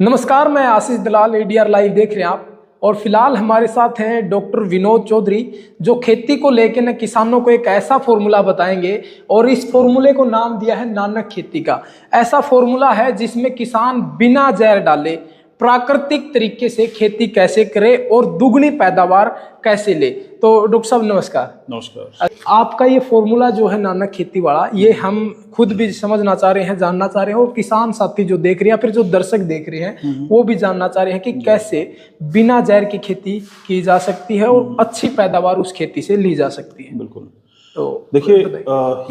नमस्कार, मैं आशीष दलाल ADR live देख रहे हैं आप। और फिलहाल हमारे साथ हैं डॉक्टर विनोद चौधरी, जो खेती को लेकर न किसानों को एक ऐसा फॉर्मूला बताएंगे। और इस फॉर्मूले को नाम दिया है नानक खेती का। ऐसा फॉर्मूला है जिसमें किसान बिना जहर डाले प्राकृतिक तरीके से खेती कैसे करे और दुगनी पैदावार कैसे ले। तो डॉक्टर साहब नमस्कार। नमस्कार। आपका ये फॉर्मूला जो है नानक खेती वाला, ये हम खुद भी समझना चाह रहे हैं, जानना चाह रहे हैं, और किसान साथी जो देख रहे हैं, फिर जो दर्शक देख रहे हैं वो भी जानना चाह रहे हैं कि कैसे बिना जहर की खेती की जा सकती है और अच्छी पैदावार उस खेती से ली जा सकती है। बिल्कुल। तो देखिए,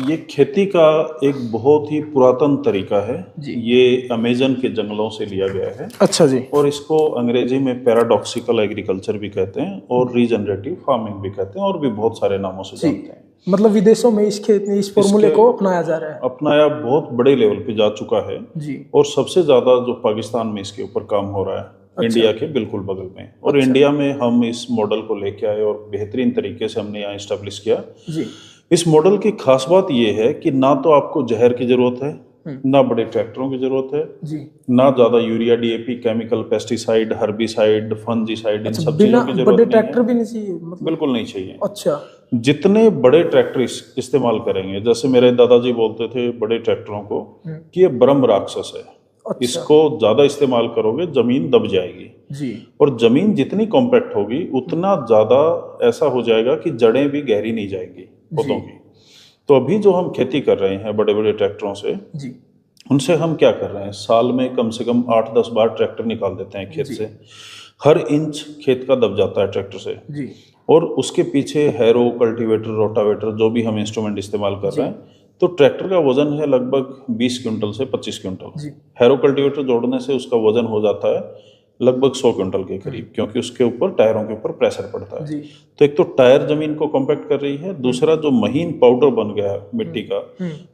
ये खेती का एक बहुत ही पुरातन तरीका है। ये अमेज़न के जंगलों से लिया गया है। अच्छा जी। और इसको अंग्रेजी में पैराडॉक्सिकल एग्रीकल्चर भी कहते हैं और रीजनरेटिव फार्मिंग भी कहते हैं, और भी बहुत सारे नामों से जानते हैं। मतलब विदेशों में इस फॉर्मूले को अपनाया जा रहा है। अपनाया बहुत बड़े लेवल पे जा चुका है जी। और सबसे ज्यादा जो पाकिस्तान में इसके ऊपर काम हो रहा है। अच्छा। इंडिया के बिल्कुल बगल में। और अच्छा। इंडिया में हम इस मॉडल को लेके आए और बेहतरीन तरीके से हमने यहाँ इस्टेब्लिश किया जी। इस मॉडल की खास बात यह है कि ना तो आपको जहर की जरूरत है, ना बड़े ट्रैक्टरों की जरूरत है जी। ना ज्यादा urea, DAP, chemical, pesticide, herbicide, fungicide, इन सब चीजों की जरूरत बड़े ट्रैक्टर भी नहीं चाहिए मतलब? बिल्कुल नहीं चाहिए। अच्छा। जितने बड़े ट्रैक्टर इस्तेमाल करेंगे, जैसे मेरे दादाजी बोलते थे बड़े ट्रैक्टरों को कि ये ब्रह्म राक्षस है। अच्छा। इसको ज्यादा इस्तेमाल करोगे जमीन दब जाएगी जी। और जमीन जितनी कॉम्पैक्ट होगी उतना ज्यादा ऐसा हो जाएगा कि जड़ें भी गहरी नहीं जाएंगी पौधों की। तो अभी जो हम खेती कर रहे हैं बड़े बड़े ट्रैक्टरों से जी। उनसे हम क्या कर रहे हैं, साल में कम से कम 8-10 बार ट्रैक्टर निकाल देते हैं खेत से। हर इंच खेत का दब जाता है ट्रैक्टर से जी। और उसके पीछे हैरो, कल्टीवेटर, रोटावेटर, जो भी हम इंस्ट्रूमेंट इस्तेमाल कर रहे हैं, तो ट्रैक्टर का वजन है लगभग 20 क्विंटल से 25 क्विंटल। हैरो कल्टीवेटर जोड़ने से उसका वजन हो जाता है लगभग 100 क्विंटल के करीब, क्योंकि उसके ऊपर टायरों के ऊपर प्रेशर पड़ता है। तो एक तो टायर जमीन को कॉम्पैक्ट कर रही है, दूसरा जो महीन पाउडर बन गया मिट्टी का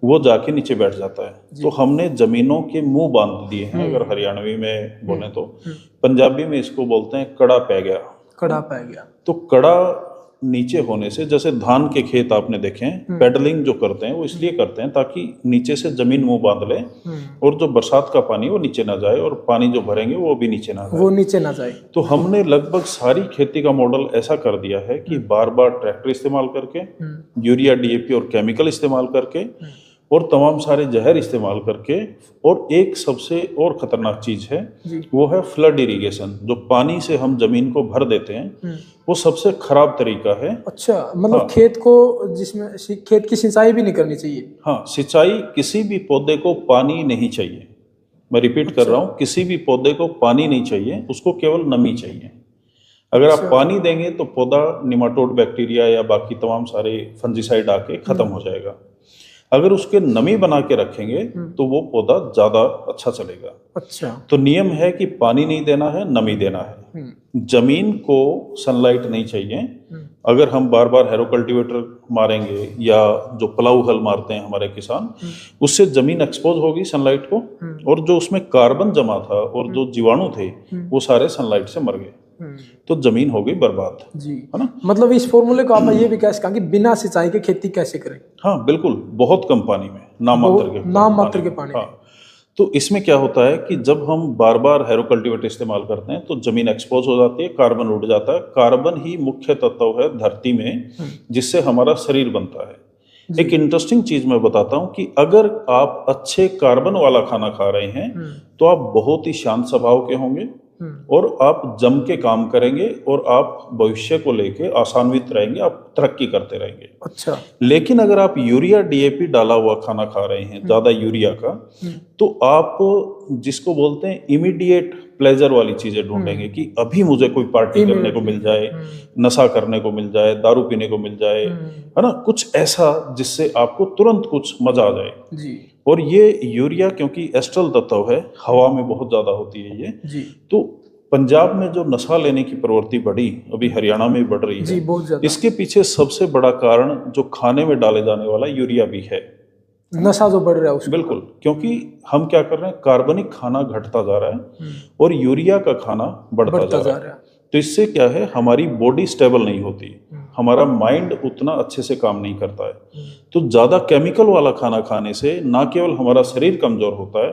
वो जाके नीचे बैठ जाता है। तो हमने जमीनों के मुंह बांध दिए हैं, अगर हरियाणवी में बोले तो। पंजाबी में इसको बोलते हैं कड़ा पै गया। कड़ा पै गया। तो कड़ा नीचे होने से, जैसे धान के खेत आपने देखे हैं, पेडलिंग जो करते हैं वो इसलिए करते हैं ताकि नीचे से जमीन मुंह बांध ले और जो बरसात का पानी वो नीचे ना जाए, और पानी जो भरेंगे वो भी नीचे ना जाए। तो हमने लगभग सारी खेती का मॉडल ऐसा कर दिया है कि बार बार ट्रैक्टर इस्तेमाल करके, यूरिया, डीएपी और केमिकल इस्तेमाल करके और तमाम सारे जहर इस्तेमाल करके, और एक सबसे और खतरनाक चीज है वो है फ्लड इरिगेशन। जो पानी से हम जमीन को भर देते हैं वो सबसे खराब तरीका है। अच्छा, मतलब हाँ। खेत की सिंचाई भी नहीं करनी चाहिए। हाँ, सिंचाई, किसी भी पौधे को पानी नहीं चाहिए। मैं रिपीट कर रहा हूँ, किसी भी पौधे को पानी नहीं चाहिए, उसको केवल नमी चाहिए। अगर आप पानी देंगे तो पौधा निमाटोड बैक्टीरिया या बाकी तमाम सारे फंजीसाइड आके खत्म हो जाएगा। अगर उसके नमी बना के रखेंगे तो वो पौधा ज्यादा अच्छा चलेगा। अच्छा। तो नियम है कि पानी नहीं देना है, नमी देना है। जमीन को सनलाइट नहीं चाहिए। अगर हम बार बार हैरो कल्टीवेटर मारेंगे या जो प्लाऊ हल मारते हैं हमारे किसान, उससे जमीन एक्सपोज होगी सनलाइट को, और जो उसमें कार्बन जमा था और जो जीवाणु थे वो सारे सनलाइट से मर गए, तो जमीन हो गई बर्बाद जी, है ना। मतलब इस फॉर्मूले को आप ये भी कह सकते हैं कि बिना सिंचाई के खेती कैसे करें। हाँ बिल्कुल, बहुत कम पानी में, नाम मात्र के पानी। हाँ, तो इसमें क्या होता है कि जब हम बार बार हैरो कल्टीवेटर इस्तेमाल करते हैं तो जमीन एक्सपोज हो जाती है, कार्बन उड़ जाता है। कार्बन ही मुख्य तत्व है धरती में जिससे हमारा शरीर बनता है। एक इंटरेस्टिंग चीज मैं बताता हूं कि अगर आप अच्छे कार्बन वाला खाना खा रहे हैं तो आप बहुत ही शांत स्वभाव के होंगे और आप जम के काम करेंगे और आप भविष्य को लेके आसान्वित रहेंगे, आप तरक्की करते रहेंगे। अच्छा। लेकिन अगर आप यूरिया, डीएपी डाला हुआ खाना खा रहे हैं, ज्यादा यूरिया का, तो आप जिसको बोलते हैं इमीडिएट प्लेजर वाली चीजें ढूंढेंगे कि अभी मुझे कोई पार्टी करने को मिल जाए, नशा करने को मिल जाए, दारू पीने को मिल जाए, है ना, कुछ ऐसा जिससे आपको तुरंत कुछ मजा आ जाए जी। और ये यूरिया क्योंकि एस्ट्रल तत्व है, हवा में बहुत ज्यादा होती है ये जी। तो पंजाब में जो नशा लेने की प्रवृत्ति बढ़ी, अभी हरियाणा में भी बढ़ रही है जी, बहुत ज्यादा। इसके पीछे सबसे बड़ा कारण जो खाने में डाले जाने वाला यूरिया भी है। नशा जो बढ़ रहा है उसको, बिल्कुल, क्योंकि हम क्या कर रहे हैं, कार्बनिक खाना घटता जा रहा है और यूरिया का खाना बढ़ता जा रहा है। तो इससे क्या है, हमारी बॉडी स्टेबल नहीं होती, हमारा माइंड उतना अच्छे से काम नहीं करता है। तो ज्यादा केमिकल वाला खाना खाने से ना केवल हमारा शरीर कमजोर होता है,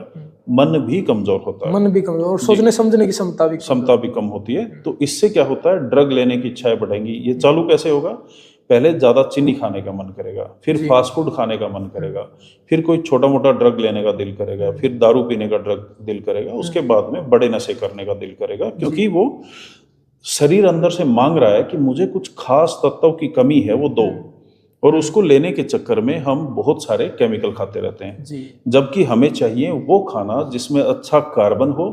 मन भी कमजोर होता है, मन भी कमजोर, और सोचने समझने की क्षमता भी कम होती है। तो इससे क्या होता है, ड्रग लेने की इच्छाएं बढ़ेंगी। ये चालू कैसे होगा, पहले ज्यादा चीनी खाने का मन करेगा, फिर फास्ट फूड खाने का मन करेगा, फिर कोई छोटा मोटा ड्रग लेने का दिल करेगा, फिर दारू पीने का ड्रग दिल करेगा, उसके बाद में बड़े नशे करने का दिल करेगा, क्योंकि वो शरीर अंदर से मांग रहा है कि मुझे कुछ खास तत्वों की कमी है, वो दो। और उसको लेने के चक्कर में हम बहुत सारे केमिकल खाते रहते हैं, जबकि हमें चाहिए वो खाना जिसमें अच्छा कार्बन हो,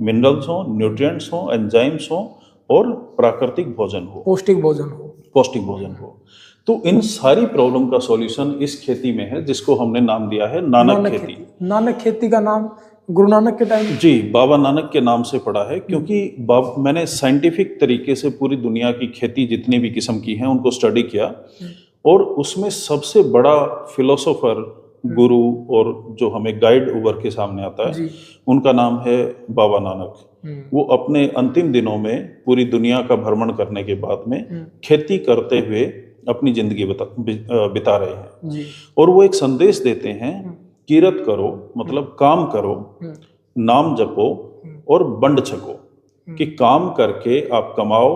मिनरल्स हो, न्यूट्रिएंट्स हो, एंजाइम्स हो और प्राकृतिक भोजन हो, पौष्टिक भोजन हो। तो इन सारी प्रॉब्लम का सॉल्यूशन इस खेती में है, जिसको हमने नाम दिया है नानक खेती। नानक खेती का नाम गुरु नानक के टाइम, जी, बाबा नानक के नाम से पड़ा है, क्योंकि मैंने साइंटिफिक तरीके से पूरी दुनिया की खेती जितनी भी किस्म की हैं उनको स्टडी किया, और उसमें सबसे बड़ा फिलोसोफर, गुरु और जो हमें गाइड उभर के सामने आता है, उनका नाम है बाबा नानक। वो अपने अंतिम दिनों में पूरी दुनिया का भ्रमण करने के बाद में खेती करते हुए अपनी जिंदगी बिता रहे हैं, और वो एक संदेश देते हैं, किरत करो, मतलब काम करो, नाम जपो और बंड छको, कि काम करके आप कमाओ,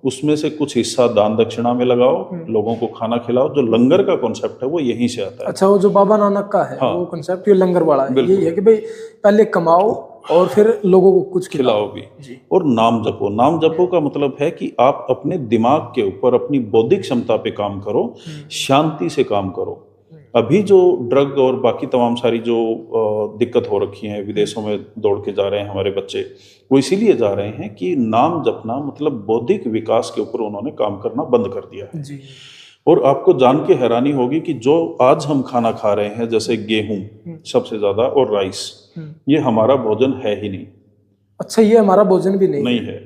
उसमें से कुछ हिस्सा दान दक्षिणा में लगाओ, लोगों को खाना खिलाओ। जो लंगर का कॉन्सेप्ट है वो यहीं से आता है। अच्छा, वो जो बाबा नानक का है, वो कॉन्सेप्ट, ये लंगर वाला है, यही है कि भाई पहले कमाओ और फिर लोगों को कुछ खिलाओ भी। और नाम जपो, नाम जपो का मतलब है कि आप अपने दिमाग के ऊपर, अपनी बौद्धिक क्षमता पे काम करो, शांति से काम करो। अभी जो ड्रग और बाकी तमाम सारी जो दिक्कत हो रखी है, विदेशों में दौड़ के जा रहे हैं हमारे बच्चे, वो इसीलिए जा रहे हैं कि नाम जपना मतलब बौद्धिक विकास के ऊपर उन्होंने काम करना बंद कर दिया है। और आपको जान के हैरानी होगी कि जो आज हम खाना खा रहे हैं, जैसे गेहूं सबसे ज्यादा और राइस, ये हमारा भोजन है ही नहीं। अच्छा, ये हमारा भोजन भी नहीं है।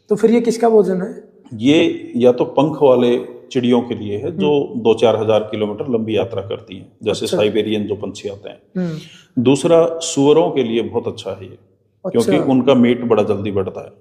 तो फिर ये किसका भोजन है? ये या तो पंख वाले चिड़ियों के लिए है, जो 2-4 हजार किलोमीटर लंबी यात्रा करती हैं, जैसे साइबेरियन जो पंछी आते हैं। दूसरा, सुअरों के लिए बहुत अच्छा है ये, क्योंकि उनका मीट बड़ा जल्दी बढ़ता है।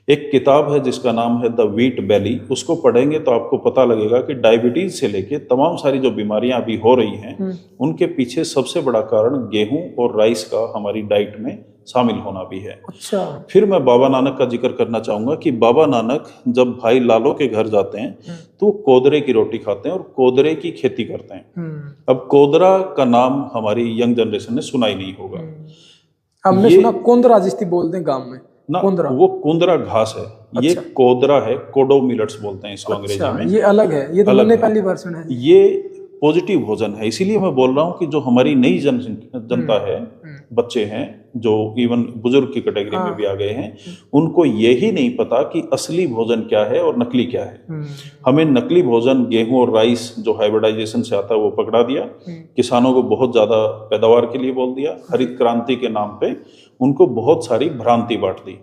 एक किताब है जिसका नाम है द व्हीट बैली, उसको पढ़ेंगे तो आपको पता लगेगा कि डायबिटीज से लेके तमाम सारी जो बीमारियां अभी हो रही हैं, उनके पीछे सबसे बड़ा कारण गेहूं और राइस का हमारी डाइट में शामिल होना भी है। अच्छा। फिर मैं बाबा नानक का जिक्र करना चाहूंगा कि बाबा नानक जब भाई लालो के घर जाते हैं तो वो कोदरे की रोटी खाते हैं और कोदरे की खेती करते हैं। अब कोदरा का नाम हमारी यंग जनरेशन ने सुना ही नहीं होगा। हमने सुना कोंदरा जिसकी बोलते हैं गांव में ना, कोंदरा। वो कोंदरा घास है। अच्छा। ये कोदरा है, कोडो मिलेट्स बोलते हैं इसको अंग्रेजी में। ये अलग है, ये तो मैंने पहली बार सुना है। ये पॉजिटिव भोजन है, इसीलिए मैं बोल रहा हूँ कि जो हमारी नई जनता है, बच्चे हैं जो इवन बुजुर्ग की कैटेगरी में भी आ गए हैं, उनको यही नहीं पता कि असली भोजन क्या है और नकली क्या है। हमें नकली भोजन गेहूं और राइस जो हाइब्रिडाइजेशन से आता है वो पकड़ा दिया, किसानों को बहुत ज्यादा पैदावार के लिए बोल दिया, हरित क्रांति के नाम पे उनको बहुत सारी भ्रांति बांट दी,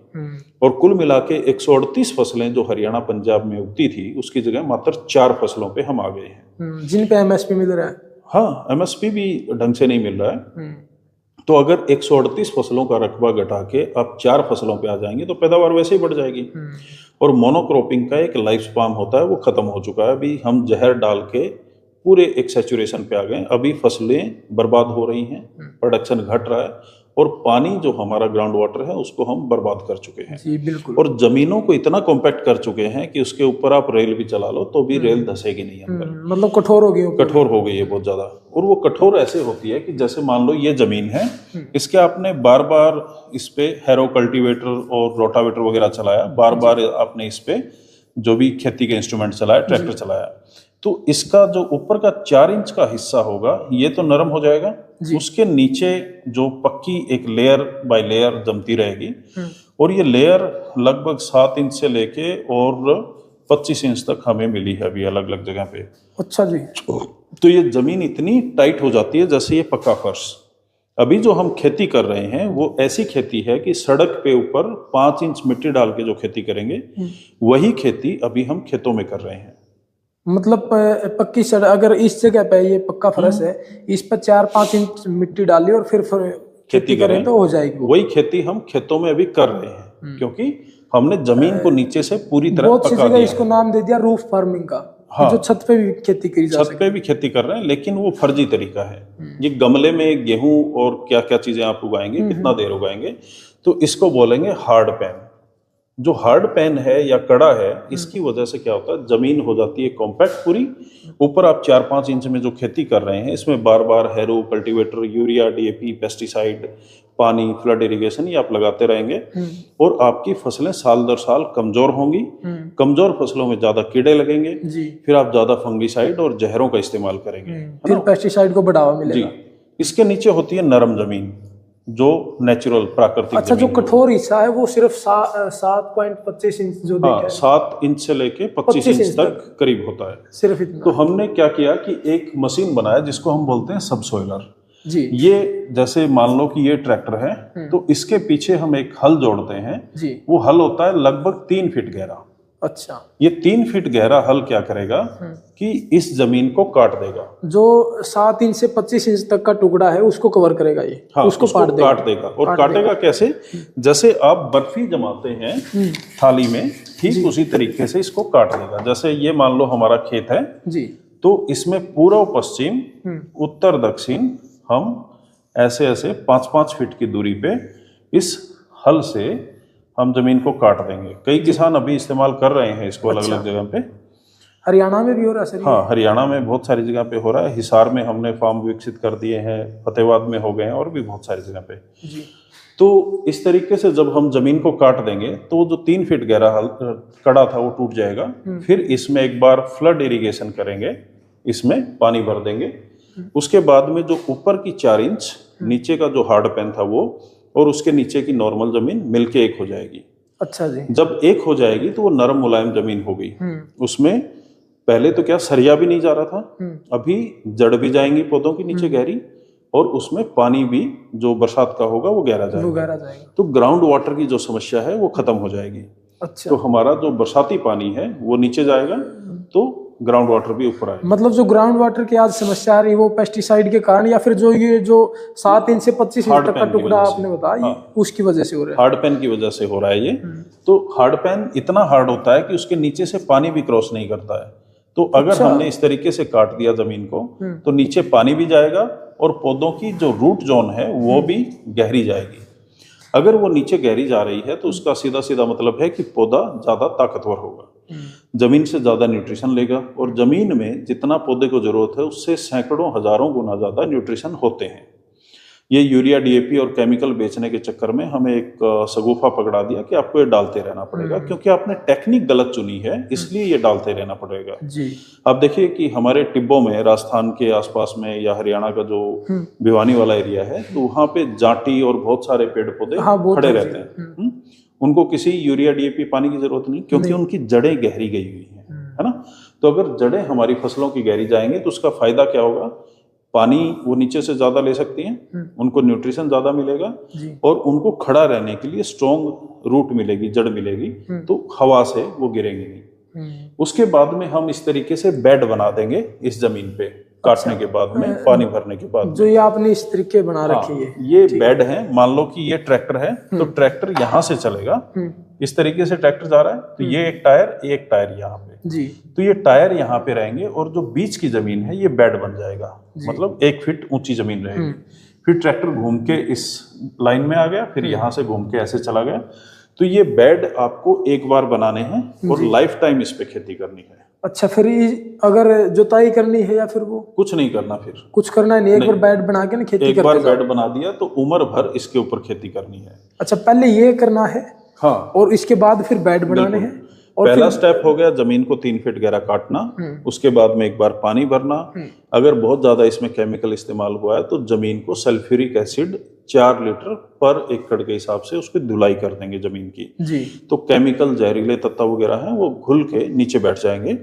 और कुल मिला के 138 फसलें जो हरियाणा पंजाब में उगती थी, उसकी जगह मात्र 4 फसलों पे हम आ गए हैं, जिन पे एमएसपी मिल रहा है। हाँ, एमएसपी भी ढंग से नहीं मिल रहा है। तो अगर 138 फसलों का रकबा घटा के आप 4 फसलों पे आ जाएंगे तो पैदावार वैसे ही बढ़ जाएगी। और मोनोक्रॉपिंग का एक लाइफ स्पान होता है, वो खत्म हो चुका है। अभी हम जहर डाल के पूरे एक सैचुरेशन पे आ गए। अभी फसलें बर्बाद हो रही हैं, प्रोडक्शन घट रहा है, और पानी जो हमारा ग्राउंड वाटर है उसको हम बर्बाद कर चुके हैं। जी बिल्कुल। और जमीनों को इतना कॉम्पैक्ट कर चुके हैं कि उसके ऊपर आप रेल भी चला लो तो भी रेल धसेगी नहीं अंदर। मतलब कठोर हो गई है बहुत ज्यादा। और वो कठोर ऐसे होती है कि जैसे मान लो ये जमीन है, इसके आपने बार बार इस पे हैरो कल्टीवेटर और रोटावेटर वगैरह चलाया, बार बार आपने इस पे जो भी खेती के इंस्ट्रूमेंट चलाया, ट्रैक्टर चलाया, तो इसका जो ऊपर का 4 इंच का हिस्सा होगा ये तो नरम हो जाएगा, उसके नीचे जो पक्की एक लेयर बाय लेयर जमती रहेगी, और ये लेयर लगभग 7 इंच से लेके और 25 इंच तक हमें मिली है अभी अलग अलग जगह पे। अच्छा जी। तो ये जमीन इतनी टाइट हो जाती है जैसे ये पक्का फर्श। अभी जो हम खेती कर रहे हैं वो ऐसी खेती है कि सड़क पे ऊपर 5 इंच मिट्टी डाल के जो खेती करेंगे, वही खेती अभी हम खेतों में कर रहे हैं। मतलब पक्की सड़क, अगर इस जगह पे ये पक्का फर्श है, इस पर 4-5 इंच मिट्टी डाली और फिर खेती करें तो हो जाएगी। वही खेती हम खेतों में अभी कर रहे हैं। क्योंकि हमने जमीन को नीचे से पूरी तरह बहुत सी पका जगह दिया इसको नाम दे दिया रूफ फार्मिंग का। हाँ, जो छत पे भी खेती करी जा छत पे भी खेती कर रहे हैं, लेकिन वो फर्जी तरीका है। ये गमले में गेहूं और क्या क्या चीजें आप उगाएंगे, कितना देर उगाएंगे, तो इसको बोलेंगे हार्ड पैन। जो हार्ड पैन है या कड़ा है, इसकी वजह से क्या होता है, जमीन हो जाती है कॉम्पैक्ट पूरी। ऊपर आप 4-5 इंच में जो खेती कर रहे हैं, इसमें बार बार harrow, cultivator, urea, DAP, pesticide, पानी, फ्लड इरिगेशन ये आप लगाते रहेंगे और आपकी फसलें साल दर साल कमजोर होंगी। कमजोर फसलों में ज्यादा कीड़े लगेंगे, फिर आप ज्यादा फंगीसाइड और जहरों का इस्तेमाल करेंगे, फिर पेस्टिसाइड को बढ़ावा मिलेगा। जी। इसके नीचे होती है नरम जमीन, जो नेचुरल प्राकृतिक। अच्छा, जो कठोर हिस्सा है वो सिर्फ 7.25 इंच जो हाँ, 7 इंच से लेके 25 इंच तक करीब होता है, सिर्फ इतना। तो हमने क्या किया कि एक मशीन बनाया जिसको हम बोलते हैं सबसॉइलर जी। ये जैसे मान लो कि ये ट्रैक्टर है, तो इसके पीछे हम एक हल जोड़ते हैं जी। वो हल होता है लगभग 3 फीट गहरा। अच्छा, ये 3 फीट गहरा हल क्या करेगा कि इस जमीन को काट देगा। जो 7 इंच से 25 इंच तक का टुकड़ा है उसको कवर करेगा ये। हाँ, उसको काट देगा। और काटेगा कैसे, जैसे आप बर्फी जमाते हैं थाली में, ठीक उसी तरीके से इसको काट देगा। जैसे ये मान लो हमारा खेत है जी, तो इसमें पूर्व पश्चिम उत्तर दक्षिण हम ऐसे ऐसे 5-5 फीट की दूरी पे इस हल से हम जमीन को काट देंगे। कई किसान अभी इस्तेमाल कर रहे हैं इसको अलग अलग जगह पे। हरियाणा में भी हो रहा है सर? हाँ, हरियाणा में बहुत सारी जगह पे हो रहा है। हिसार में हमने फार्म विकसित कर दिए हैं, फतेहाबाद में हो गए हैं और भी बहुत सारी जगह पे जी। तो इस तरीके से जब हम जमीन को काट देंगे तो जो 3 फीट गहरा हल कड़ा था वो टूट जाएगा। फिर इसमें एक बार फ्लड इरिगेशन करेंगे, इसमें पानी भर देंगे। उसके बाद में जो ऊपर की 4 इंच नीचे का जो हार्ड पैन था वो और उसके नीचे की नॉर्मल जमीन मिलके एक हो जाएगी। अच्छा जी। जब एक हो जाएगी तो वो नरम मुलायम जमीन हो गई। उसमें पहले तो क्या सरिया भी नहीं जा रहा था, अभी जड़ भी जाएंगी पौधों की नीचे गहरी, और उसमें पानी भी जो बरसात का होगा वो गहरा जाएगा। तो ग्राउंड वाटर की जो समस्या है वो खत्म हो जाएगी। अच्छा। तो हमारा जो बरसाती पानी है वो नीचे जाएगा, तो ग्राउंड वाटर भी ऊपर आएगा। मतलब जो ग्राउंड वाटर की आज समस्या आ रही है वो पेस्टिसाइड के कारण, या फिर जो ये जो 7 इंच से 25 इंच तक का टुकड़ा आपने बताया, हाँ, उसकी वजह से हो रहा है? हार्ड पैन की वजह से हो रहा है ये। तो हार्ड पैन इतना हार्ड होता है कि उसके नीचे से पानी भी क्रॉस नहीं करता है। तो अगर हमने इस तरीके से काट दिया जमीन को, तो नीचे पानी भी जाएगा और पौधों की जो रूट जोन है वो भी गहरी जाएगी। अगर वो नीचे गहरी जा रही है तो उसका सीधा सीधा मतलब है कि पौधा ज्यादा ताकतवर होगा, जमीन से ज्यादा न्यूट्रिशन लेगा, और जमीन में जितना पौधे को जरूरत है उससे सैकड़ों हजारों गुना ज्यादा न्यूट्रिशन होते हैं। ये यूरिया डीएपी और केमिकल बेचने के चक्कर में हमें एक सगुफा पकड़ा दिया कि आपको ये डालते रहना पड़ेगा, क्योंकि आपने टेक्निक गलत चुनी है, इसलिए ये डालते रहना पड़ेगा जी। आप देखिए कि हमारे टिब्बों में, राजस्थान के आसपास में या हरियाणा का जो भिवानी वाला एरिया है, तो वहाँ पे जाटी और बहुत सारे पेड़ पौधे खड़े रहते हैं। उनको किसी यूरिया डीएपी पानी की जरूरत नहीं, क्योंकि उनकी जड़ें गहरी गई हुई है ना। तो अगर जड़ें हमारी फसलों की गहरी जाएंगे तो उसका फायदा क्या होगा, पानी वो नीचे से ज्यादा ले सकती हैं, उनको न्यूट्रिशन ज्यादा मिलेगा और उनको खड़ा रहने के लिए स्ट्रॉन्ग रूट मिलेगी, जड़ मिलेगी, तो हवा से वो गिरेंगे नहीं। उसके बाद में हम इस तरीके से बेड बना देंगे इस जमीन पे, काटने के बाद में, पानी भरने के बाद जो ये आपने इस तरीके बना रखी है, ये बेड है। मान लो कि ये ट्रैक्टर है, तो ट्रैक्टर यहाँ से चलेगा, इस तरीके से ट्रैक्टर जा रहा है, तो ये एक टायर यहाँ पे जी। तो ये टायर यहाँ पे रहेंगे और जो बीच की जमीन है ये बेड बन जाएगा, मतलब 1 फीट ऊंची जमीन रहेगी। फिर ट्रैक्टर घूम के इस लाइन में आ गया, फिर यहाँ से घूम के ऐसे चला गया। तो ये बेड आपको एक बार बनाने हैं और लाइफ टाइम इस पे खेती करनी है। अच्छा, फिर अगर जुताई करनी है या फिर वो कुछ नहीं करना, फिर कुछ करना नहीं, एक बार बेड बना के ना खेती करते एक बार बेड बना दिया तो उम्र भर इसके ऊपर खेती करनी है। अच्छा, पहले ये करना है, हाँ, और इसके बाद फिर बेड बनाने हैं। और पहला स्टेप हो गया जमीन को 3 फीट गहरा काटना, उसके बाद में एक बार पानी भरना। अगर बहुत ज्यादा इसमें केमिकल इस्तेमाल हुआ है तो जमीन को सल्फ्यूरिक एसिड 4 लीटर पर एकड़ के हिसाब से उसकी धुलाई कर देंगे जमीन की जी। तो केमिकल, जहरीले तत्व वगैरह हैं वो घुल के नीचे बैठ जाएंगे,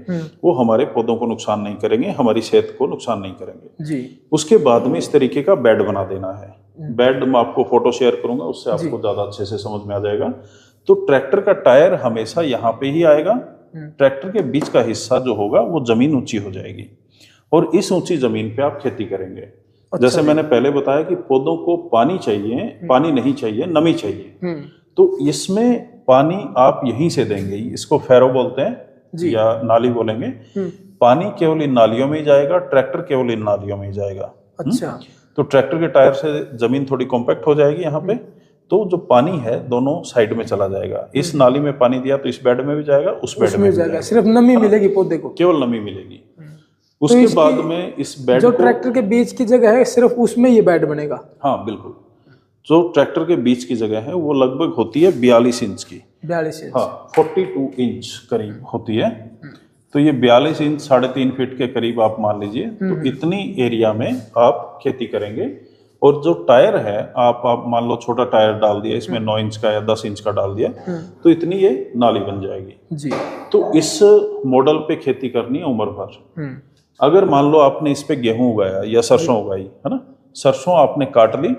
वो हमारे पौधों को नुकसान नहीं करेंगे, हमारी सेहत को नुकसान नहीं करेंगे जी। उसके बाद में इस तरीके का बेड बना देना है। बेड मैं आपको फोटो शेयर करूंगा, उससे आपको ज्यादा अच्छे से समझ में आ जाएगा। तो ट्रैक्टर का टायर हमेशा यहाँ पे ही आएगा, ट्रैक्टर के बीच का हिस्सा जो होगा वो जमीन ऊंची हो जाएगी और इस ऊंची जमीन पे आप खेती करेंगे। अच्छा, जैसे मैंने पहले बताया कि पौधों को पानी चाहिए, पानी नहीं चाहिए, नमी चाहिए। तो इसमें पानी आप यहीं से देंगे, इसको फैरो बोलते हैं या नाली बोलेंगे। पानी केवल इन नालियों में ही जाएगा, ट्रैक्टर केवल इन नालियों में ही जाएगा। अच्छा। तो ट्रैक्टर के टायर से जमीन थोड़ी कॉम्पैक्ट हो जाएगी यहाँ पे, तो जो पानी है दोनों साइड में चला जाएगा। इस नाली में पानी दिया तो इस बेड में भी जाएगा, उस बेड में भी जाएगा। सिर्फ नमी मिलेगी पौधे को, केवल नमी मिलेगी। उसके तो बाद में इस बेड जो ट्रैक्टर के बीच की जगह है सिर्फ उसमें ये बेड बनेगा। हाँ बिल्कुल, जो ट्रैक्टर के बीच की जगह है वो लगभग होती है 42 इंच की। 42 इंच, हाँ 42 इंच करीब होती है। तो ये 42 इंच 3.5 फीट के करीब आप मान लीजिए। तो इतनी एरिया में आप खेती करेंगे। और जो टायर है आप मान लो छोटा टायर डाल दिया इसमें 9 इंच का या 10 इंच का डाल दिया, तो इतनी ये नाली बन जाएगी जी। तो इस मॉडल पे खेती करनी है उम्र भर। अगर मान लो आपने इस पे गेहूं उगाया या सरसों उगाई है ना, सरसों आपने काट ली,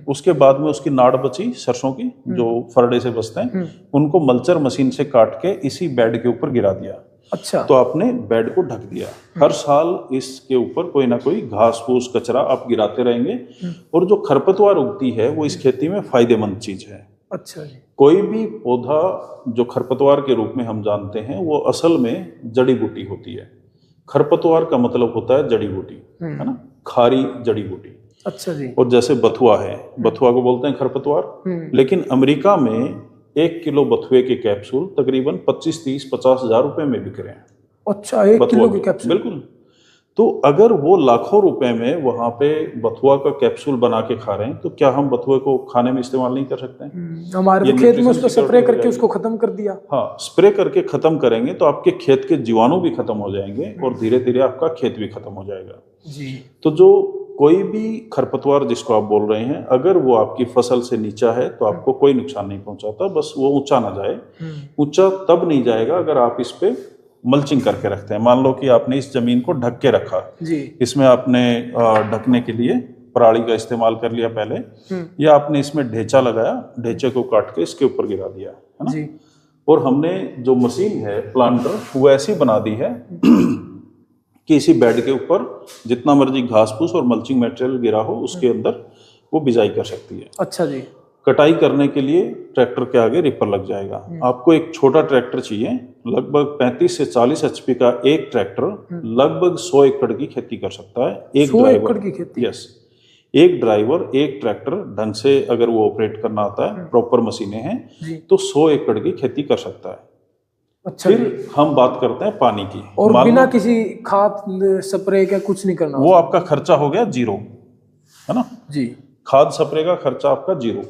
उसके बाद में उसकी नाड़ बची सरसों की, जो फरडे से बचते हैं, उनको मल्चर मशीन से काट के इसी बेड के ऊपर गिरा दिया। अच्छा। तो आपने बेड को ढक दिया। हर साल इसके ऊपर कोई ना कोई घास फूस कचरा आप गिराते रहेंगे। और जो खरपतवार उगती है वो इस खेती में फायदेमंद चीज है। अच्छा जी। कोई भी पौधा जो खरपतवार के रूप में हम जानते हैं वो असल में जड़ी बूटी होती है। खरपतवार का मतलब होता है जड़ी बूटी, है ना, खारी जड़ी बूटी। अच्छा जी। और जैसे बथुआ है, बथुआ को बोलते हैं खरपतवार। लेकिन अमेरिका में 1 किलो बथुए के कैप्सूल तकरीबन 25, 30, 50 हजार रुपए में बिक रहे हैं। अच्छा, 1 किलो के कैप्सूल? बिल्कुल। तो अगर वो लाखों रुपए में वहां पे बथुआ का कैप्सूल बना के खा रहे हैं, तो क्या हम बथुए को खाने में इस्तेमाल नहीं कर सकते हैं? हमारे तो खेत में उसको स्प्रे करके उसको खत्म कर दिया। हाँ, स्प्रे करके खत्म करेंगे तो आपके खेत के जीवाणु भी खत्म हो जाएंगे और धीरे धीरे आपका खेत भी खत्म हो जाएगा जी। तो जो कोई भी खरपतवार जिसको आप बोल रहे हैं, अगर वो आपकी फसल से नीचा है तो आपको कोई नुकसान नहीं पहुंचाता, बस वो ऊंचा ना जाए। ऊंचा तब नहीं जाएगा अगर आप इस पे मल्चिंग करके रखते हैं। मान लो कि आपने इस जमीन को ढक के रखा जी। इसमें आपने ढकने के लिए पराली का इस्तेमाल कर लिया पहले, या आपने इसमें ढेंचा लगाया, ढेंचे को काट के इसके ऊपर गिरा दिया, है ना जी। और हमने जो मशीन है प्लांटर वो ऐसी बना दी है कि इसी बेड के ऊपर जितना मर्जी घास फूस और मल्चिंग मटेरियल गिरा हो उसके अंदर वो बिजाई कर सकती है। अच्छा जी। कटाई करने के लिए ट्रैक्टर के आगे रिपर लग जाएगा। आपको एक छोटा ट्रैक्टर चाहिए, लगभग 35 से 40 HP का एक ट्रैक्टर लगभग 100 एकड़ की खेती कर सकता है। एक 100 एकड़ की खेती? यस। एक ड्राइवर, एक ट्रैक्टर ढंग से अगर वो ऑपरेट करना आता है, प्रॉपर मशीनें हैं, तो 100 एकड़ की खेती कर सकता है। अच्छा। फिर हम बात करते हैं पानी की। और बिना किसी खाद स्प्रे का कुछ नहीं करना, वो आपका खर्चा हो गया जीरो, है ना जी। खाद स्प्रे का खर्चा आपका जीरो।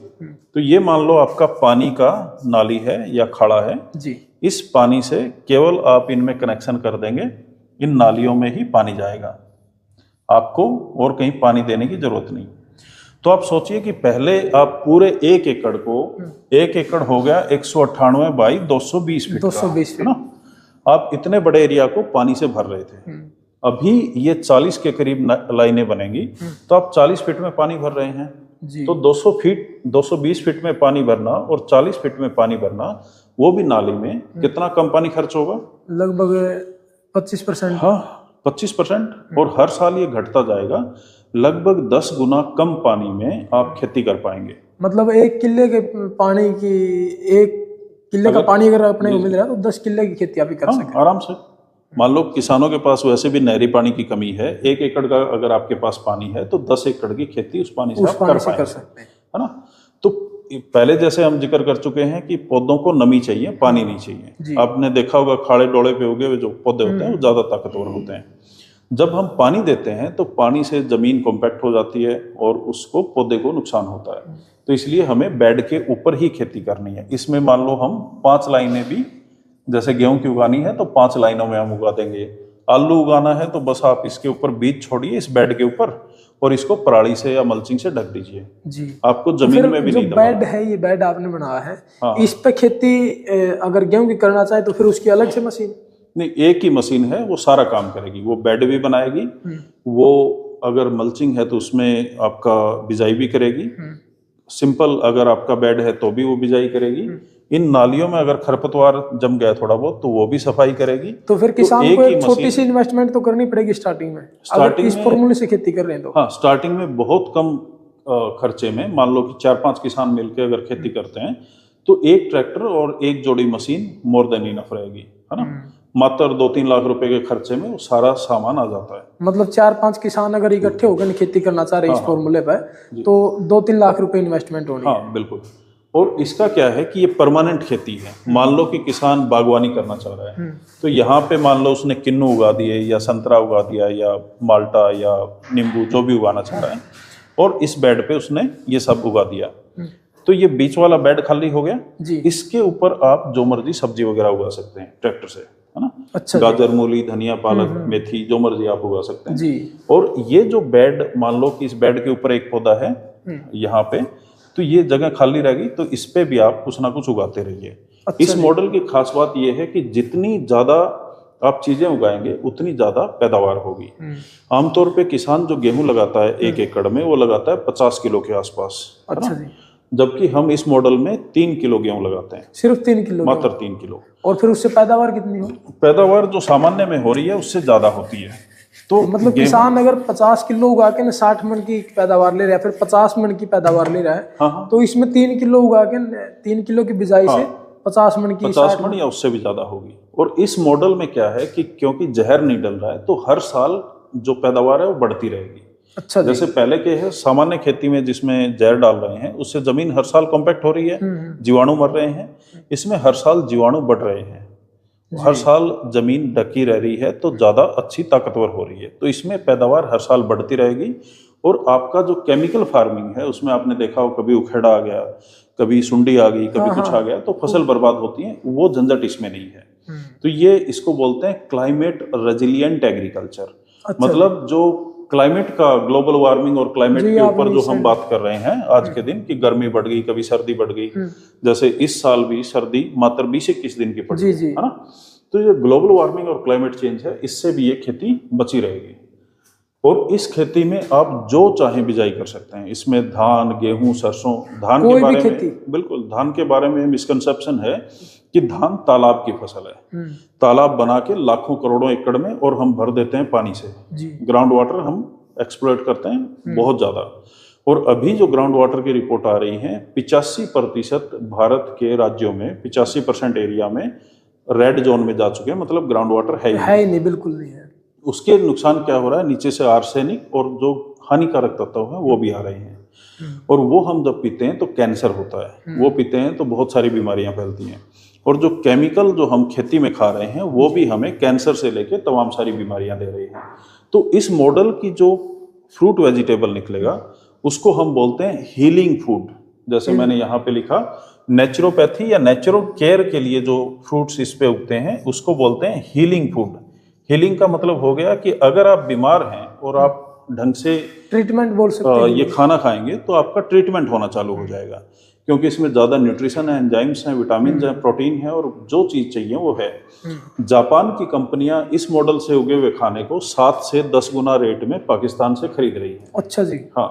तो ये मान लो आपका पानी का नाली है या खाड़ा है जी। इस पानी से केवल आप इनमें कनेक्शन कर देंगे, इन नालियों में ही पानी जाएगा, आपको और कहीं पानी देने की जरूरत नहीं। तो आप सोचिए कि पहले आप पूरे 1 एकड़ को, 1 एकड़ हो गया 198 बाई 220 फीट, 220 फीट, है ना। आप इतने बड़े एरिया को पानी से भर रहे थे। अभी ये 40 के करीब लाइनें बनेंगी, तो आप 40 फीट में पानी भर रहे हैं जी। तो 200 फीट, 220 फीट में पानी भरना और 40 फीट में पानी भरना, वो भी नाली में, कितना कम पानी खर्च होगा? लगभग 25%। हाँ, 25%। और हर साल ये घटता जाएगा। लगभग 10 गुना कम पानी में आप खेती कर पाएंगे। मतलब 1 किले के पानी की, 1 किले का पानी अगर अपने को मिल रहा है तो 10 किले की खेती आप ही कर सकते हैं आराम से। मान लो किसानों के पास वैसे भी नहरी पानी की कमी है, 1 एकड़ का अगर आपके पास पानी है तो 10 एकड़ की खेती उस पानी से आप कर सकते हैं, है ना। तो पहले जैसे हम जिक्र कर चुके हैं कि पौधों को नमी चाहिए, पानी नहीं चाहिए। आपने देखा होगा खाड़े डोले पे उगे हुए जो पौधे होते हैं वो ज्यादा ताकतवर होते हैं। जब हम पानी देते हैं तो पानी से जमीन कॉम्पैक्ट हो जाती है और उसको पौधे को नुकसान होता है। तो इसलिए हमें बेड के ऊपर ही खेती करनी है। इसमें मान लो हम 5 लाइनें भी, जैसे गेहूं की उगानी है तो 5 लाइनों में हम उगा देंगे। आलू उगाना है तो बस आप इसके ऊपर बीज छोड़िए इस बेड के ऊपर और इसको पराली से या मल्चिंग से ढक दीजिए जी। आपको जमीन में भी नहीं दबाना। बेड है, ये बेड आपने बनाया है, हाँ। इस पे खेती अगर गेहूं की करना चाहे तो फिर उसकी अलग से मशीन नहीं, एक ही मशीन है, वो सारा काम करेगी। वो बेड भी बनाएगी, वो अगर मल्चिंग है तो उसमें आपका बिजाई भी करेगी। सिंपल अगर आपका बेड है तो भी वो बिजाई करेगी। इन नालियों में अगर खरपतवार जम गया थोड़ा बहुत तो वो भी सफाई करेगी। तो फिर किसान को एक छोटी सी इन्वेस्टमेंट तो करनी पड़ेगी स्टार्टिंग में, अगर इस फॉर्मूले से खेती कर रहे हैं तो। हाँ, स्टार्टिंग में बहुत कम खर्चे में, मान लो कि 4-5 किसान मिलकर अगर खेती करते हैं तो एक ट्रैक्टर और एक जोड़ी मशीन मोर देन इनफ रहेगी, है ना। मात्र 2-3 लाख रुपए के खर्चे में वो सारा सामान आ जाता है। मतलब 4-5 किसान अगर इकट्ठे होकर खेती करना चाह रहे हैं इस फॉर्मूले पर, तो 2-3 लाख रुपए इन्वेस्टमेंट होनी है। हाँ बिल्कुल। और इसका क्या है कि ये परमानेंट खेती है। मान लो कि किसान बागवानी करना चाह रहा है, तो यहाँ पे मान लो उसने किन्नू उगा दिए या संतरा उगा दिया या माल्टा या नींबू, जो भी उगाना चाह रहा है, और इस बेड पे उसने ये सब उगा दिया, तो ये बीच वाला बेड खाली हो गया जी। इसके ऊपर आप जो मर्जी सब्जी वगैरह उगा सकते हैं ट्रैक्टर से, है ना। अच्छा, गाजर, मूली, धनिया, पालक, मेथी, जो मर्जी आप उगा सकते हैं जी। और ये जो बेड, मान लो कि इस बेड के ऊपर एक पौधा है यहाँ पे, तो ये जगह खाली रहेगी, तो इस पे भी आप कुछ ना कुछ उगाते रहिए। अच्छा, इस मॉडल की खास बात ये है कि जितनी ज्यादा आप चीजें उगाएंगे उतनी ज्यादा पैदावार होगी। आमतौर पे किसान जो गेहूं लगाता है 1 एकड़ में, वो लगाता है 50 किलो के आसपास। अच्छा जी। जबकि हम इस मॉडल में 3 किलो गेहूं लगाते हैं। सिर्फ 3 किलो? मात्र 3 किलो। और फिर उससे पैदावार कितनी हो? पैदावार जो सामान्य में हो रही है उससे ज्यादा होती है। तो मतलब किसान अगर 50 किलो उगा के 60 मन की पैदावार ले रहा है, फिर 50 मन की पैदावार ले रहा है, हाँ। तो इसमें 3 किलो उगा के 3 किलो की बिजाई से 50 मन की, 50 मन या उससे भी ज्यादा होगी। और इस मॉडल में क्या है कि क्योंकि जहर नहीं डल रहा है, तो हर साल जो पैदावार है वो बढ़ती रहेगी। अच्छा, जैसे पहले के है सामान्य खेती में जिसमें जहर डाल रहे हैं, उससे जमीन हर साल कॉम्पैक्ट हो रही है, जीवाणु मर रहे हैं। इसमें हर साल जीवाणु बढ़ रहे हैं, हर साल जमीन ढकी रह रही है, तो ज्यादा अच्छी ताकतवर हो रही है। तो इसमें पैदावार हर साल बढ़ती रहेगी। और आपका जो केमिकल फार्मिंग है उसमें आपने देखा हो, कभी उखेड़ा आ गया, कभी सुंडी आ गई, कभी कुछ आ गया, तो फसल बर्बाद होती है, वो झंझट इसमें नहीं है। तो ये इसको बोलते हैं क्लाइमेट रेजिलिएंट एग्रीकल्चर। मतलब जो क्लाइमेट का, ग्लोबल वार्मिंग और क्लाइमेट के ऊपर जो हम बात कर रहे हैं आज के दिन, कि गर्मी बढ़ गई, कभी सर्दी बढ़ गई, जैसे इस साल भी सर्दी मात्र 20-21 दिन की पड़ी है ना। तो ये ग्लोबल वार्मिंग और क्लाइमेट चेंज है, इससे भी ये खेती बची रहेगी। और इस खेती में आप जो चाहे बिजाई कर सकते हैं। इसमें धान, गेहूं, सरसों, धान के बारे में बिल्कुल, धान के बारे में मिसकंसेप्शन है कि धान तालाब की फसल है। तालाब बना के लाखों करोड़ों एकड़ में, और हम भर देते हैं पानी से, ग्राउंड वाटर हम एक्सप्लॉइट करते हैं बहुत ज्यादा। और अभी जो ग्राउंड वाटर की रिपोर्ट आ रही है, 85% भारत के राज्यों में 85% एरिया में रेड जोन में जा चुके हैं, मतलब ग्राउंड वाटर है ही नहीं, बिल्कुल नहीं है। उसके नुकसान क्या हो रहा है, नीचे से आर्सेनिक और जो हानिकारक तत्व है वो भी आ रहे हैं। और वो हम जब पीते हैं तो कैंसर होता है, वो पीते हैं तो बहुत सारी बीमारियां फैलती हैं। और जो केमिकल जो हम खेती में खा रहे हैं वो भी हमें कैंसर से लेके तमाम सारी बीमारियां दे रही हैं। तो इस मॉडल की जो फ्रूट वेजिटेबल निकलेगा उसको हम बोलते हैं हीलिंग फूड। जैसे मैंने यहाँ पे लिखा, नेचुरोपैथी या नेचुरल केयर के लिए जो फ्रूट्स इस पे उगते हैं उसको बोलते हैं हीलिंग फूड। हीलिंग का मतलब हो गया कि अगर आप बीमार हैं और आप ढंग से ट्रीटमेंट बोल सकते हैं, ये खाना खाएंगे तो आपका ट्रीटमेंट होना चालू हो जाएगा, क्योंकि इसमें ज्यादा न्यूट्रिशन है, एंजाइम्स हैं, विटामिन है, प्रोटीन है, और जो चीज चाहिए वो है। जापान की कंपनियां इस मॉडल से उगे हुए खाने को 7 से 10 गुना रेट में पाकिस्तान से खरीद रही है। अच्छा जी। हाँ,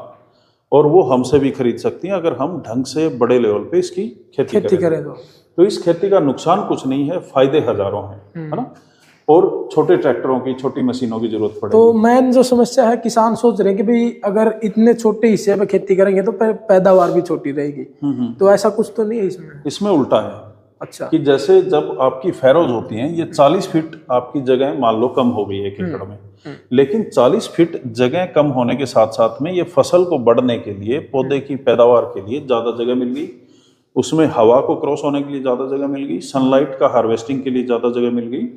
और वो हमसे भी खरीद सकती हैं अगर हम ढंग से बड़े लेवल पे इसकी खेती करें तो इस खेती का नुकसान कुछ नहीं है, फायदे हजारों हैं, है ना। और छोटे ट्रैक्टरों की, छोटी मशीनों की जरूरत पड़ेगी। तो मेन जो समस्या है, किसान सोच रहे हैं कि भाई अगर इतने छोटे हिस्से में खेती करेंगे तो पैदावार भी छोटी रहेगी। तो ऐसा कुछ तो नहीं है इसमें? इसमें उल्टा है। अच्छा। कि जैसे जब आपकी फैरोज होती हैं, ये 40 फीट आपकी जगह मान लो कम हो गई 1 एकड़ में, लेकिन 40 फीट जगह कम होने के साथ साथ में ये फसल को बढ़ने के लिए, पौधे की पैदावार के लिए ज्यादा जगह मिल गई, उसमें हवा को क्रॉस होने के लिए ज्यादा जगह मिल गई, सनलाइट का हार्वेस्टिंग के लिए ज्यादा जगह मिल गई।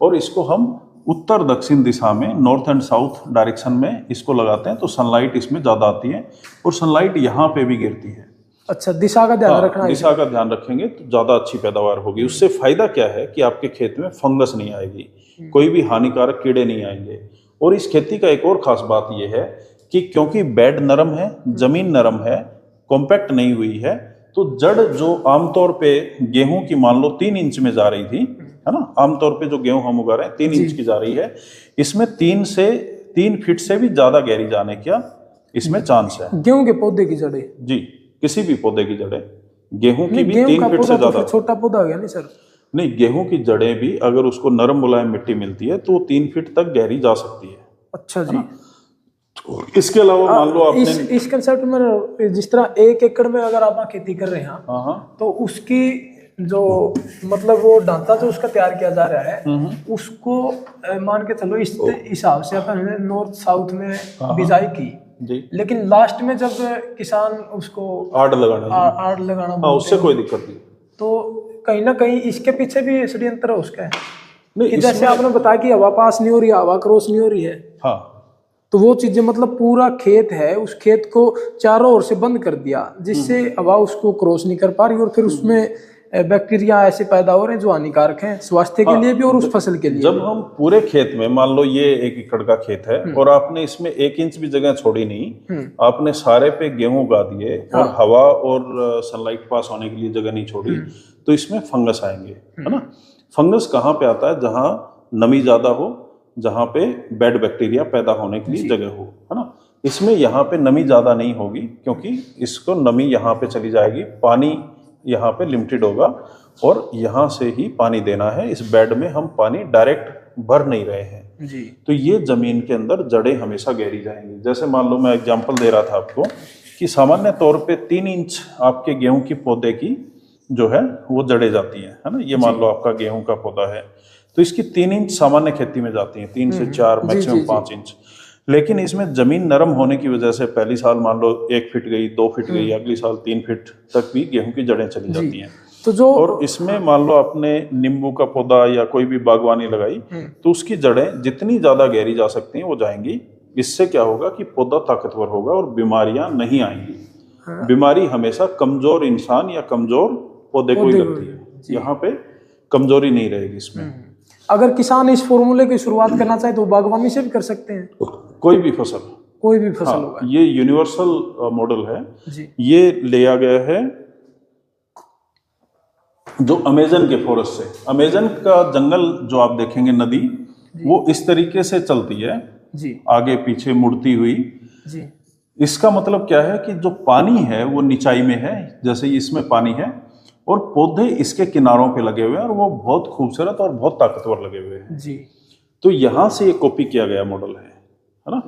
और इसको हम उत्तर दक्षिण दिशा में, नॉर्थ एंड साउथ डायरेक्शन में इसको लगाते हैं, तो सनलाइट इसमें ज्यादा आती है और सनलाइट यहाँ पे भी गिरती है। अच्छा, दिशा का ध्यान रखना है। दिशा का ध्यान रखेंगे तो ज्यादा अच्छी पैदावार होगी। उससे फायदा क्या है कि आपके खेत में फंगस नहीं आएगी, कोई भी हानिकारक कीड़े नहीं आएंगे। और इस खेती का एक और खास बात यह है कि क्योंकि बेड नरम है, जमीन नरम है, कॉम्पैक्ट नहीं हुई है, तो जड़ जो आमतौर पे गेहूं की मान लो 3 इंच में जा रही थी, है ना, आमतौर पे जो गेहूं हम उगा रहे हैं 3 इंच की जा रही है, इसमें 3 फीट से भी ज्यादा गहरी जाने का इसमें चांस है। गेहूं के पौधे की जड़ें? जी, किसी भी पौधे की जड़ें, गेहूं की भी 3 फीट से ज्यादा। छोटा पौधा हो गया नहीं सर? नहीं, गेहूं की जड़ें भी अगर उसको नरम मुलायम मिट्टी मिलती है तो 3 फीट तक गहरी जा सकती है। अच्छा जी। इसके अलावा मान लो आपने इस कंसेप्ट में जिस तरह 1 एकड़ में अगर आप खेती कर रहे हैं, तो उसकी जो मतलब वो ढांचा जो उसका तैयार किया जा रहा है, उसको मान के चलो इस हिसाब से अपन नॉर्थ साउथ में बिजाई की जी, लेकिन लास्ट में जब किसान उसको आड़ लगाना उससे कोई दिक्कत नहीं, तो कहीं ना कहीं इसके पीछे भी षड्यंत्र है उसका नहीं, कि जैसे आपने बताया कि हवा पास नहीं हो रही, हवा क्रॉस नहीं हो रही है, हाँ, तो वो चीजें मतलब पूरा खेत है, उस खेत को चारों ओर से बंद कर दिया जिससे हवा उसको क्रॉस नहीं कर पा रही और फिर उसमें बैक्टीरिया ऐसे पैदा हो रहे हैं जो हानिकारक हैं स्वास्थ्य के लिए भी और उस फसल के लिए। जब हम पूरे खेत में मान लो ये 1 एकड़ का खेत है और आपने इसमें 1 इंच भी जगह छोड़ी नहीं, आपने सारे पे गेहूं उगा दिए और हवा और सनलाइट पास होने के लिए जगह नहीं छोड़ी, तो इसमें फंगस आएंगे, है ना। फंगस कहाँ पे आता है? जहाँ नमी ज्यादा हो, जहाँ पे बैड बैक्टीरिया पैदा होने के लिए जगह हो, है ना। इसमें यहाँ पे नमी ज्यादा नहीं होगी क्योंकि इसको नमी यहाँ पे चली जाएगी, पानी यहाँ पे लिमिटेड होगा और यहाँ से ही पानी देना है। इस बेड में हम पानी डायरेक्ट भर नहीं रहे हैं जी, तो ये जमीन के अंदर जड़ें हमेशा गहरी जाएंगी। जैसे मान लो मैं एग्जांपल दे रहा था आपको कि सामान्य तौर पे 3 इंच आपके गेहूं की पौधे की जो है वो जड़ें जाती है ना। ये मान लो आपका गेहूं का पौधा है तो इसकी 3 इंच सामान्य खेती में जाती है, 3 से 4 मैक्सिमम 5 इंच। लेकिन इसमें जमीन नरम होने की वजह से पहली साल मान लो 1 फीट गई, 2 फीट गई, अगली साल 3 फीट तक भी गेहूं की जड़ें चली जाती हैं। तो जो और इसमें मान लो आपने नींबू का पौधा या कोई भी बागवानी लगाई तो उसकी जड़ें जितनी ज्यादा गहरी जा सकती हैं वो जाएंगी। इससे क्या होगा कि पौधा ताकतवर होगा और बीमारियां नहीं आएंगी। बीमारी हमेशा कमजोर इंसान या कमजोर पौधे को ही लगती है, यहाँ पे कमजोरी नहीं रहेगी इसमें। अगर किसान इस फॉर्मूले की शुरुआत करना चाहे तो बागवानी से भी कर सकते हैं, कोई भी फसल होगा। ये यूनिवर्सल मॉडल है जी। ये लिया गया है जो अमेजन के फॉरेस्ट से। अमेजन का जंगल जो आप देखेंगे नदी वो इस तरीके से चलती है जी, आगे पीछे मुड़ती हुई जी। इसका मतलब क्या है कि जो पानी है वो निचाई में है, जैसे इसमें पानी है और पौधे इसके किनारों पे लगे हुए हैं और वो बहुत खूबसूरत और बहुत ताकतवर लगे हुए हैं जी। तो यहाँ से ये कॉपी किया गया मॉडल है ना।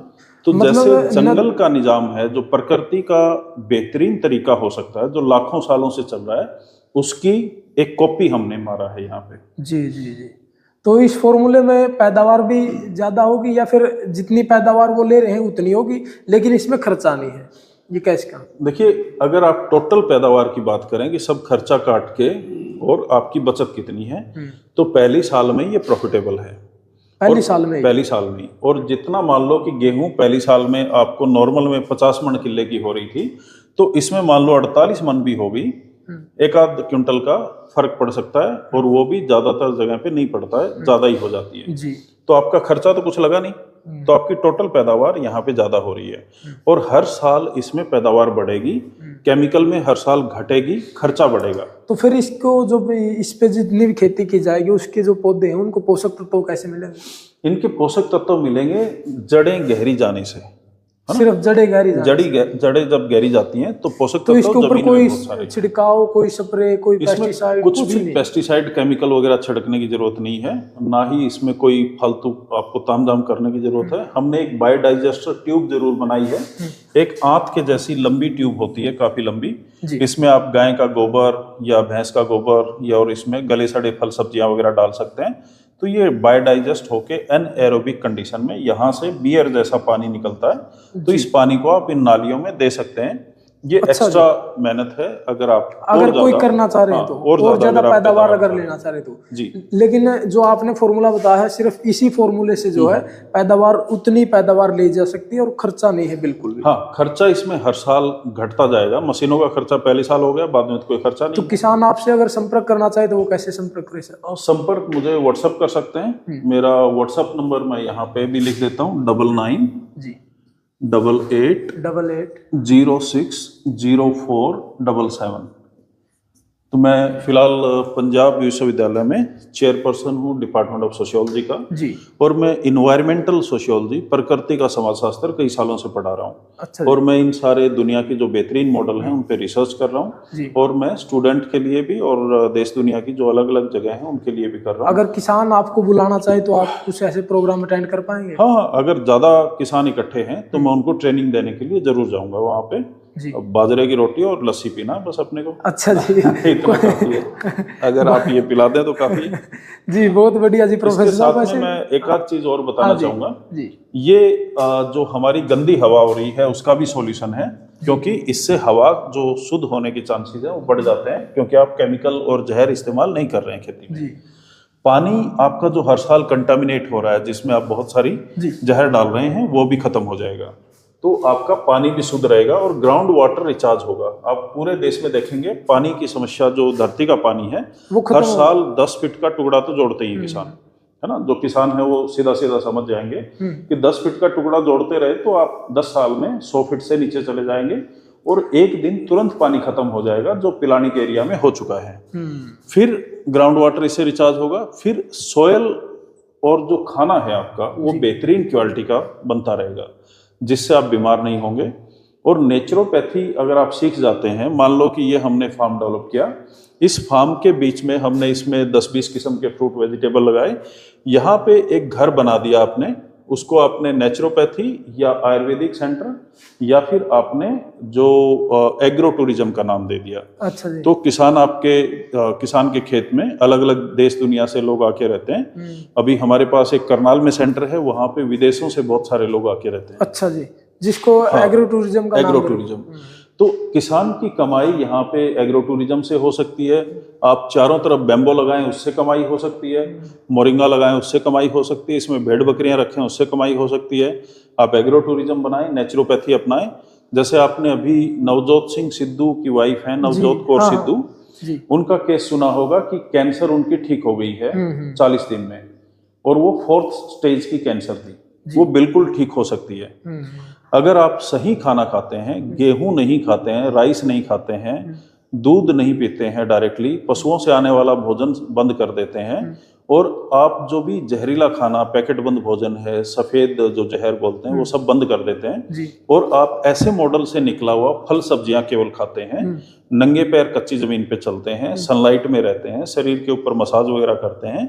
तो मतलब जैसे जंगल का निजाम है जो प्रकृति का बेहतरीन तरीका हो सकता है जो लाखों सालों से चल रहा है, उसकी एक कॉपी हमने मारा है यहाँ पे। जी जी जी। तो इस फॉर्मूले में पैदावार भी ज्यादा होगी या फिर जितनी पैदावार वो ले रहे हैं उतनी होगी, लेकिन इसमें खर्चा नहीं है, ये कैसे का? देखिए अगर आप टोटल पैदावार की बात करें कि सब खर्चा काट के और आपकी बचत कितनी है, तो पहली साल में ये प्रॉफिटेबल है। पहली साल में और जितना मान लो कि गेहूं पहली साल में आपको नॉर्मल में 50 मन किले की हो रही थी तो इसमें मान लो 48 मन भी होगी, 1-आध क्विंटल का फर्क पड़ सकता है और वो भी ज्यादातर जगह पे नहीं पड़ता है, ज्यादा ही हो जाती है जी। तो आपका खर्चा तो कुछ लगा नहीं, तो आपकी टोटल पैदावार यहाँ पे ज्यादा हो रही है और हर साल इसमें पैदावार बढ़ेगी, केमिकल में हर साल घटेगी, खर्चा बढ़ेगा। तो फिर इसको जो इस पे जितनी भी खेती की जाएगी उसके जो पौधे हैं उनको पोषक तत्व कैसे मिलेंगे? इनके पोषक तत्व मिलेंगे जड़ें गहरी जाने से, सिर्फ जड़ें गहरी जड़ें जब गहरी जाती हैं तो पोषक तत्व इसके ऊपर कोई छिड़काव, कोई स्प्रे, कोई पेस्टिसाइड, कुछ भी पेस्टिसाइड केमिकल वगैरह छिड़कने की जरूरत नहीं है, ना ही इसमें कोई फालतू आपको तामझाम करने की जरूरत है। हमने एक बायोडाइजेस्टर ट्यूब जरूर बनाई है, एक आंत के जैसी लंबी ट्यूब होती है, काफी लंबी। इसमें आप गाय का गोबर या भैंस का गोबर या और इसमें गले सड़े फल सब्जियां वगैरह डाल सकते हैं तो ये बायोडाइजेस्ट होके एनएरोबिक कंडीशन में यहाँ से बियर जैसा पानी निकलता है तो इस पानी को आप इन नालियों में दे सकते हैं। ये एक्स्ट्रा मेहनत है अगर कोई करना चाह रहे हैं तो और ज्यादा पैदावार अगर लेना चाह रहे तो जी। लेकिन जो आपने फॉर्मूला बताया है सिर्फ इसी फॉर्मूले से जो है पैदावार उतनी पैदावार ले जा सकती है और खर्चा नहीं है बिल्कुल भी। हाँ, खर्चा इसमें हर साल घटता जाएगा। मशीनों का खर्चा पहले साल हो गया, बाद में कोई खर्चा नहीं। तो किसान आपसे अगर संपर्क करना चाहे तो वो कैसे संपर्क करे सर? संपर्क मुझे व्हाट्सएप कर सकते हैं, मेरा व्हाट्सएप नंबर मैं यहाँ पे भी लिख देता हूँ 99 जी 88 88 06 04 77। तो मैं फिलहाल पंजाब विश्वविद्यालय में चेयरपर्सन हूँ डिपार्टमेंट ऑफ सोशियोलॉजी का जी। और मैं इन्वायरमेंटल सोशियोलॉजी, प्रकृति का समाजशास्त्र कई सालों से पढ़ा रहा हूँ। अच्छा। और मैं इन सारे दुनिया के जो बेहतरीन मॉडल हैं उन पे रिसर्च कर रहा हूँ और मैं स्टूडेंट के लिए भी और देश दुनिया की जो अलग अलग जगह हैं उनके लिए भी कर रहा हूँ। अगर किसान आपको बुलाना चाहे तो आप कुछ ऐसे प्रोग्राम अटेंड कर पाएंगे? हाँ, अगर ज्यादा किसान इकट्ठे हैं तो मैं उनको ट्रेनिंग देने के लिए जरूर जाऊंगा वहाँ पे। बाजरे की रोटी और लस्सी पीना बस अपने को। अच्छा जी। इतना काफी है, अगर आप ये पिला दें तो काफी जी। बहुत बढ़िया जी प्रोफेसर साहब। साथ में मैं एक आध चीज और बताना चाहूंगा जी। ये जो हमारी गंदी हवा हो रही है उसका भी सॉल्यूशन है, क्योंकि इससे हवा जो शुद्ध होने की चांसेस है वो बढ़ जाते हैं, क्योंकि आप केमिकल और जहर इस्तेमाल नहीं कर रहे हैं खेती में। पानी आपका जो हर साल कंटामिनेट हो रहा है, जिसमें आप बहुत सारी जहर डाल रहे हैं, वो भी खत्म हो जाएगा। तो आपका पानी भी शुद्ध रहेगा और ग्राउंड वाटर रिचार्ज होगा। आप पूरे देश में देखेंगे पानी की समस्या, जो धरती का पानी है वो हर साल 10 फीट का टुकड़ा तो जोड़ते ही किसान, है ना। जो किसान है वो सीधा सीधा समझ जाएंगे कि 10 फीट का टुकड़ा जोड़ते रहे तो आप 10 साल में 100 फीट से नीचे चले जाएंगे और एक दिन तुरंत पानी खत्म हो जाएगा जो पिलानी के एरिया में हो चुका है। फिर ग्राउंड वाटर इससे रिचार्ज होगा, फिर सोयल और जो खाना है आपका वो बेहतरीन क्वालिटी का बनता रहेगा, जिससे आप बीमार नहीं होंगे। और नेचुरोपैथी अगर आप सीख जाते हैं, मान लो कि ये हमने फार्म डेवलप किया, इस फार्म के बीच में हमने इसमें 10-20 किस्म के फ्रूट वेजिटेबल लगाए, यहाँ पे एक घर बना दिया आपने, उसको आपने नेचुरोपैथी या आयुर्वेदिक सेंटर या फिर आपने जो एग्रो टूरिज्म का नाम दे दिया। अच्छा जी। तो किसान के खेत में अलग अलग देश दुनिया से लोग आके रहते हैं। अभी हमारे पास एक करनाल में सेंटर है, वहाँ पे विदेशों से बहुत सारे लोग आके रहते हैं। अच्छा जी, जिसको एग्रो टूरिज्म का एग्रो टूरिज्म। तो किसान की कमाई यहाँ पे एग्रो टूरिज्म से हो सकती है। आप चारों तरफ बैम्बो लगाएं, उससे कमाई हो सकती है। मोरिंगा लगाएं, उससे कमाई हो सकती है। इसमें भेड़ बकरियां रखें, उससे कमाई हो सकती है। आप एग्रो टूरिज्म बनाएं, नेचुरोपैथी अपनाएं। जैसे आपने अभी नवजोत सिंह सिद्धू की वाइफ है, नवजोत कौर सिद्धू, उनका केस सुना होगा कि कैंसर उनकी ठीक हो गई है 40 दिन में, और वो 4th स्टेज की कैंसर थी, वो बिल्कुल ठीक हो सकती है। अगर आप सही खाना खाते हैं, गेहूं नहीं खाते हैं, राइस नहीं खाते हैं, दूध नहीं पीते हैं डायरेक्टली, पशुओं से आने वाला भोजन बंद कर देते हैं, और आप जो भी जहरीला खाना, पैकेट बंद भोजन है, सफेद जो जहर बोलते हैं, वो सब बंद कर देते हैं, और आप ऐसे मॉडल से निकला हुआ फल सब्जियां केवल खाते हैं, नंगे पैर कच्ची जमीन पे चलते हैं, सनलाइट में रहते हैं, शरीर के ऊपर मसाज वगैरह करते हैं,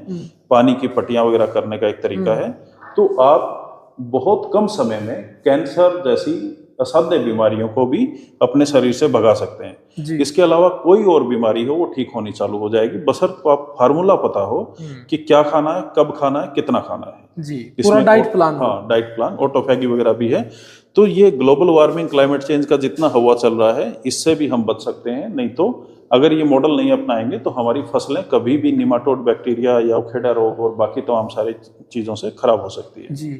पानी की पट्टियां वगैरह करने का एक तरीका है, तो आप बहुत कम समय में कैंसर जैसी असाध्य बीमारियों को भी अपने शरीर से भगा सकते हैं। इसके अलावा कोई और बीमारी हो वो ठीक होनी चालू हो जाएगी, बशर्ते आप फार्मूला पता हो कि क्या खाना है, कब खाना है, कितना खाना है जी। पूरा डाइट प्लान। हाँ, डाइट प्लान, ऑटोफैगी वगैरह भी है। तो ये ग्लोबल वार्मिंग, क्लाइमेट चेंज का जितना हवा चल रहा है, इससे भी हम बच सकते हैं। नहीं तो अगर ये मॉडल नहीं अपनाएंगे तो हमारी फसलें कभी भी निमाटोड बैक्टीरिया या उखेड़ा रोग और बाकी तमाम सारी चीजों से खराब हो सकती है जी।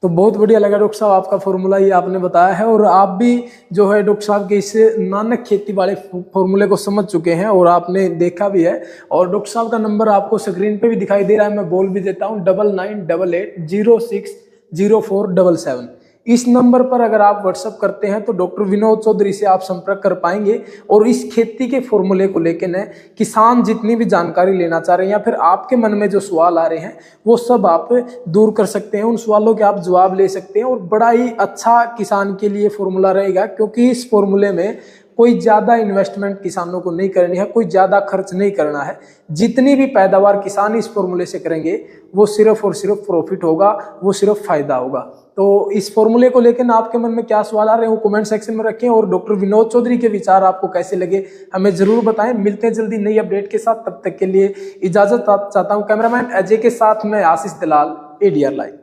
तो बहुत बढ़िया लगा डॉक्टर साहब, आपका फॉर्मूला ये आपने बताया है, और आप भी जो है डॉक्टर साहब के इस नानक खेती वाले फॉर्मूले को समझ चुके हैं और आपने देखा भी है। और डॉक्टर साहब का नंबर आपको स्क्रीन पे भी दिखाई दे रहा है, मैं बोल भी देता हूँ, 9988060477। इस नंबर पर अगर आप व्हाट्सअप करते हैं तो डॉक्टर विनोद चौधरी से आप संपर्क कर पाएंगे, और इस खेती के फॉर्मूले को लेकर न किसान जितनी भी जानकारी लेना चाह रहे हैं या फिर आपके मन में जो सवाल आ रहे हैं वो सब आप दूर कर सकते हैं, उन सवालों के आप जवाब ले सकते हैं। और बड़ा ही अच्छा किसान के लिए फॉर्मूला रहेगा, क्योंकि इस फॉर्मूले में कोई ज़्यादा इन्वेस्टमेंट किसानों को नहीं करनी है, कोई ज़्यादा खर्च नहीं करना है। जितनी भी पैदावार किसान इस फॉर्मूले से करेंगे वो सिर्फ और सिर्फ प्रॉफिट होगा, वो सिर्फ फायदा होगा। तो इस फॉर्मूले को लेकर आपके मन में क्या सवाल आ रहे हैं वो कमेंट सेक्शन में रखें, और डॉक्टर विनोद चौधरी के विचार आपको कैसे लगे हमें जरूर बताएं। मिलते हैं जल्दी नई अपडेट के साथ, तब तक के लिए इजाजत चाहता हूं। कैमरामैन अजय के साथ मैं आशीष दलाल, ADR लाइव।